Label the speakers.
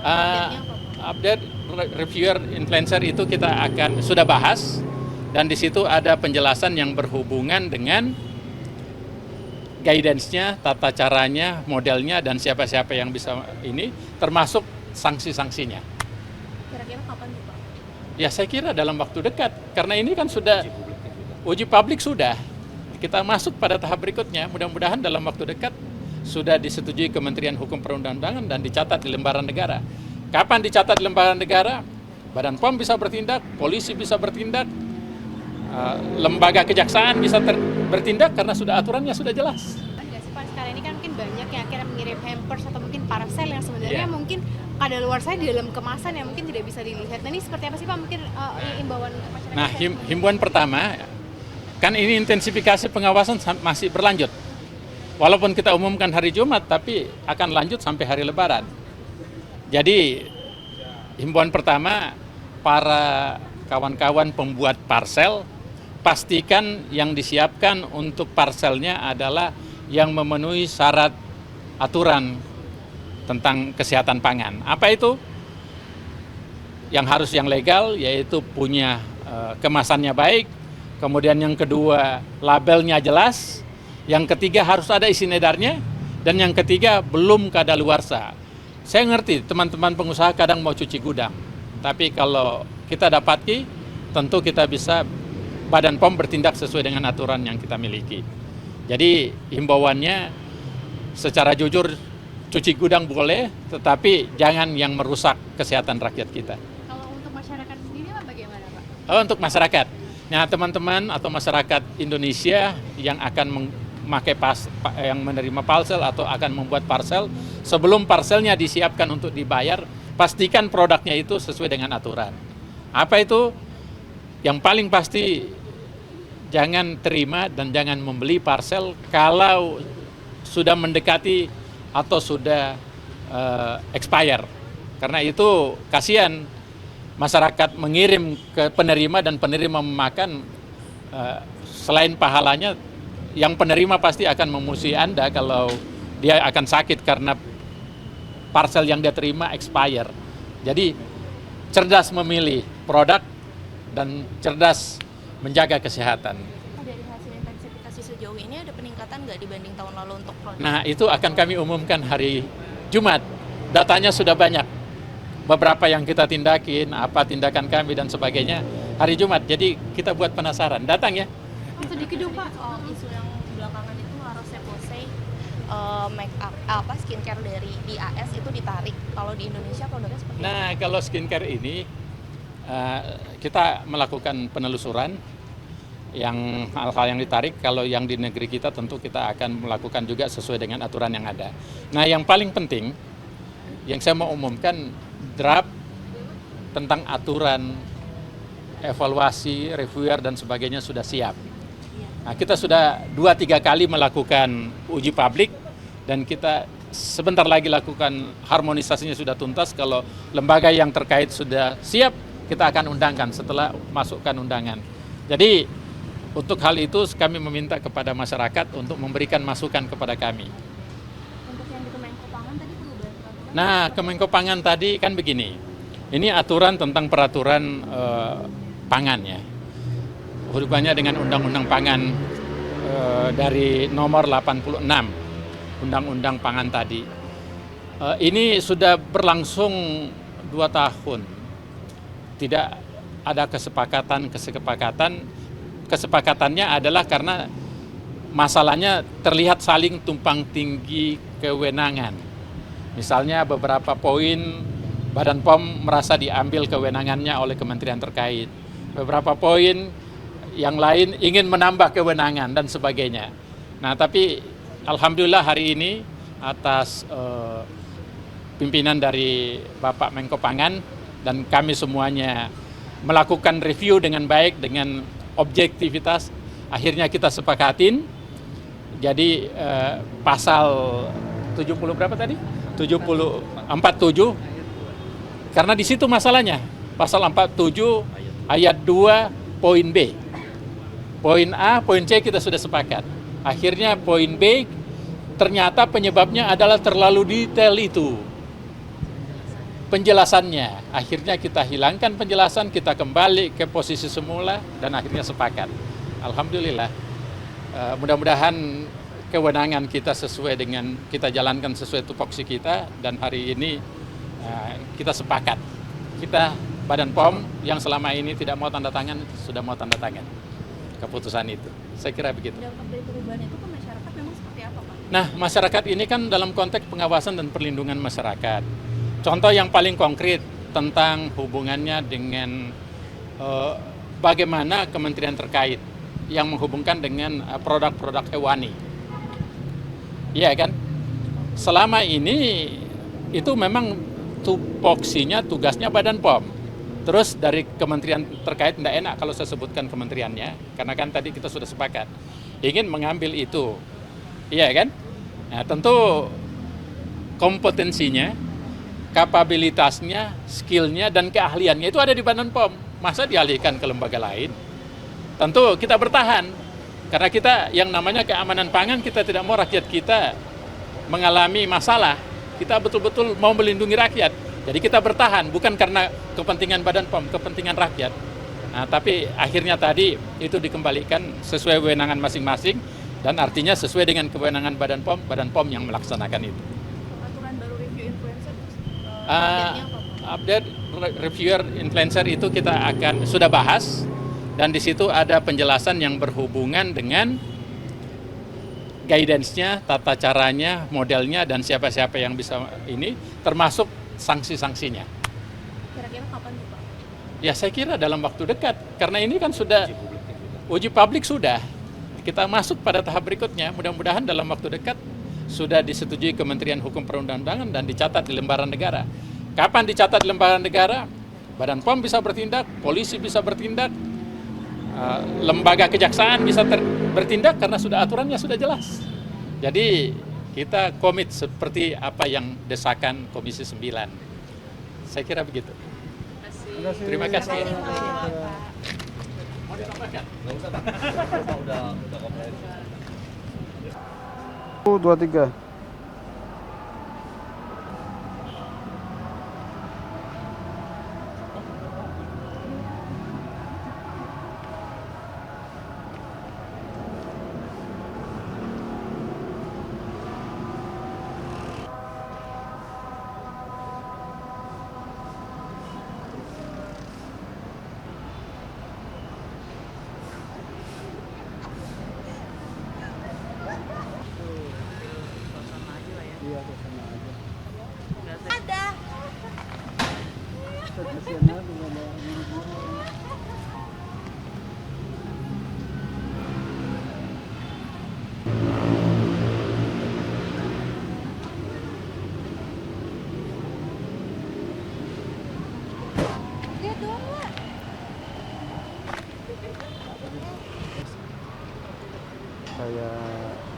Speaker 1: Uh,
Speaker 2: Update-nya apa, Pak?
Speaker 1: Update reviewer influencer itu kita akan sudah bahas, dan di situ ada penjelasan yang berhubungan dengan guidance-nya, tata caranya, modelnya, dan siapa-siapa yang bisa ini, termasuk sanksi-sanksinya.
Speaker 2: Kira-kira kapan tuh, Pak?
Speaker 1: Ya saya kira dalam waktu dekat, karena ini kan sudah uji publik sudah. Kita masuk pada tahap berikutnya, mudah-mudahan dalam waktu dekat sudah disetujui Kementerian Hukum Perundang-undangan dan dicatat di lembaran negara. Kapan dicatat di lembaran negara? Badan POM bisa bertindak, polisi bisa bertindak, lembaga kejaksaan bisa bertindak karena sudah aturannya sudah jelas.
Speaker 2: Kan nggak sih, Pak, sekarang ini kan mungkin banyak yang akhirnya mengirim hampers atau mungkin parcel yang sebenarnya
Speaker 1: Iya.
Speaker 2: mungkin kadaluarsa di dalam kemasan yang mungkin tidak bisa dilihat. Nah, ini seperti apa sih, Pak, mungkin imbauan masyarakat?
Speaker 1: Nah, himbauan pertama, kan ini intensifikasi pengawasan masih berlanjut. Walaupun kita umumkan hari Jumat, tapi akan lanjut sampai hari Lebaran. Jadi, himbauan pertama, para kawan-kawan pembuat parcel, pastikan yang disiapkan untuk parcelnya adalah yang memenuhi syarat aturan tentang kesehatan pangan. Apa itu? Yang harus yang legal, yaitu punya kemasannya baik. Kemudian yang kedua, labelnya jelas. Yang ketiga, harus ada isi edarnya. Dan yang ketiga, belum kadaluarsa. Saya ngerti teman-teman pengusaha kadang mau cuci gudang. Tapi kalau kita dapati, tentu kita bisa Badan POM bertindak sesuai dengan aturan yang kita miliki. Jadi himbauannya secara jujur, cuci gudang boleh, tetapi jangan yang merusak kesehatan rakyat kita.
Speaker 2: Kalau untuk masyarakat sendiri, Pak, bagaimana, Pak?
Speaker 1: Untuk masyarakat, nah teman-teman atau masyarakat Indonesia yang akan memakai yang menerima parcel atau akan membuat parcel, sebelum parcelnya disiapkan untuk dibayar, pastikan produknya itu sesuai dengan aturan. Apa itu? Yang paling pasti, jangan terima dan jangan membeli parcel kalau sudah mendekati atau sudah expire. Karena itu kasihan masyarakat mengirim ke penerima dan penerima memakan, selain pahalanya, yang penerima pasti akan memusuhi Anda kalau dia akan sakit karena parcel yang dia terima expire. Jadi cerdas memilih produk dan cerdas menjaga kesehatan.
Speaker 3: Dari hasil intensifikasi sejauh ini ada peningkatan nggak dibanding tahun lalu untuk produk?
Speaker 1: Nah, itu akan kami umumkan hari Jumat. Datanya sudah banyak. Beberapa yang kita tindakin, apa tindakan kami dan sebagainya hari Jumat. Jadi kita buat penasaran. Datang ya.
Speaker 2: Sedikit dong, Pak.
Speaker 3: Soal isu yang belakangan itu La Roche-Posay make up skincare dari di AS itu ditarik. Kalau di Indonesia produknya seperti apa?
Speaker 1: Nah, kalau skincare ini kita melakukan penelusuran yang hal-hal yang ditarik. Kalau yang di negeri kita tentu kita akan melakukan juga sesuai dengan aturan yang ada. Nah, yang paling penting yang saya mau umumkan, draft tentang aturan evaluasi, reviewer dan sebagainya sudah siap. Nah, kita sudah 2-3 kali melakukan uji publik dan kita sebentar lagi lakukan harmonisasinya sudah tuntas. Kalau lembaga yang terkait sudah siap, kita akan undangkan setelah masukkan undangan. Jadi untuk hal itu kami meminta kepada masyarakat untuk memberikan masukan kepada kami.
Speaker 3: Untuk yang di Kemenko Pangan tadi perubahan peraturan?
Speaker 1: Nah, Kemenko Pangan tadi kan begini, ini aturan tentang peraturan pangan ya. Hubungannya dengan Undang-Undang Pangan dari nomor 86, Undang-Undang Pangan tadi. Ini sudah berlangsung 2 tahun. Tidak ada kesepakatannya adalah karena masalahnya terlihat saling tumpang tinggi kewenangan. Misalnya beberapa poin Badan POM merasa diambil kewenangannya oleh kementerian terkait. Beberapa poin yang lain ingin menambah kewenangan dan sebagainya. Nah, tapi alhamdulillah hari ini atas pimpinan dari Bapak Menko Pangan dan kami semuanya melakukan review dengan baik, dengan objektivitas, akhirnya kita sepakatin. Jadi pasal 70 berapa tadi? 47, karena di situ masalahnya. Pasal 47 ayat 2 poin B. Poin A, poin C kita sudah sepakat. Akhirnya poin B ternyata penyebabnya adalah terlalu detail itu. penjelasannya. Akhirnya kita hilangkan penjelasan, kita kembali ke posisi semula dan akhirnya sepakat. Alhamdulillah. Mudah-mudahan kewenangan kita sesuai dengan kita jalankan sesuai tupoksi kita, dan hari ini kita sepakat. Kita Badan POM yang selama ini tidak mau tanda tangan sudah mau tanda tangan keputusan itu. Saya kira begitu.
Speaker 3: Dampak dari perubahan itu ke masyarakat memang seperti apa, Pak?
Speaker 1: Nah, masyarakat ini kan dalam konteks pengawasan dan perlindungan masyarakat. Contoh yang paling konkret tentang hubungannya dengan bagaimana kementerian terkait yang menghubungkan dengan produk-produk hewani. Iya kan? Selama ini itu memang tupoksinya, tugasnya Badan POM. Terus dari kementerian terkait tidak enak kalau saya sebutkan kementeriannya, karena kan tadi kita sudah sepakat ingin mengambil itu. Iya kan? Nah, tentu kompetensinya, kapabilitasnya, skillnya, dan keahliannya itu ada di Badan POM. Masa dialihkan ke lembaga lain? Tentu kita bertahan, karena kita yang namanya keamanan pangan, kita tidak mau rakyat kita mengalami masalah. Kita betul-betul mau melindungi rakyat. Jadi kita bertahan, bukan karena kepentingan Badan POM, kepentingan rakyat. Nah, tapi akhirnya tadi itu dikembalikan sesuai kewenangan masing-masing, dan artinya sesuai dengan kewenangan Badan POM yang melaksanakan itu.
Speaker 3: Aturan baru review influencer, update-nya apa, Pak?
Speaker 1: Update reviewer influencer itu kita akan sudah bahas, dan di situ ada penjelasan yang berhubungan dengan guidance-nya, tata caranya, modelnya, dan siapa-siapa yang bisa ini, termasuk sanksi-sanksinya.
Speaker 3: Kira-kira kapan tuh, Pak?
Speaker 1: Ya saya kira dalam waktu dekat, karena ini kan sudah uji publik sudah. Kita masuk pada tahap berikutnya, mudah-mudahan dalam waktu dekat sudah disetujui Kementerian Hukum Perundang-undangan dan dicatat di lembaran negara. Kapan dicatat di lembaran negara? Badan POM bisa bertindak, polisi bisa bertindak, lembaga kejaksaan bisa bertindak karena sudah aturannya sudah jelas. Jadi kita komit seperti apa yang desakan Komisi 9. Saya kira begitu. Terima kasih. Mau ditambahkan? Nggak usah, Pak. Udah komplain.
Speaker 4: 23. Iya, kesana aja.
Speaker 3: Ada.
Speaker 4: Kesian aja, nggak ada buru-buru.
Speaker 3: Lihat doang, Pak.
Speaker 4: Kayak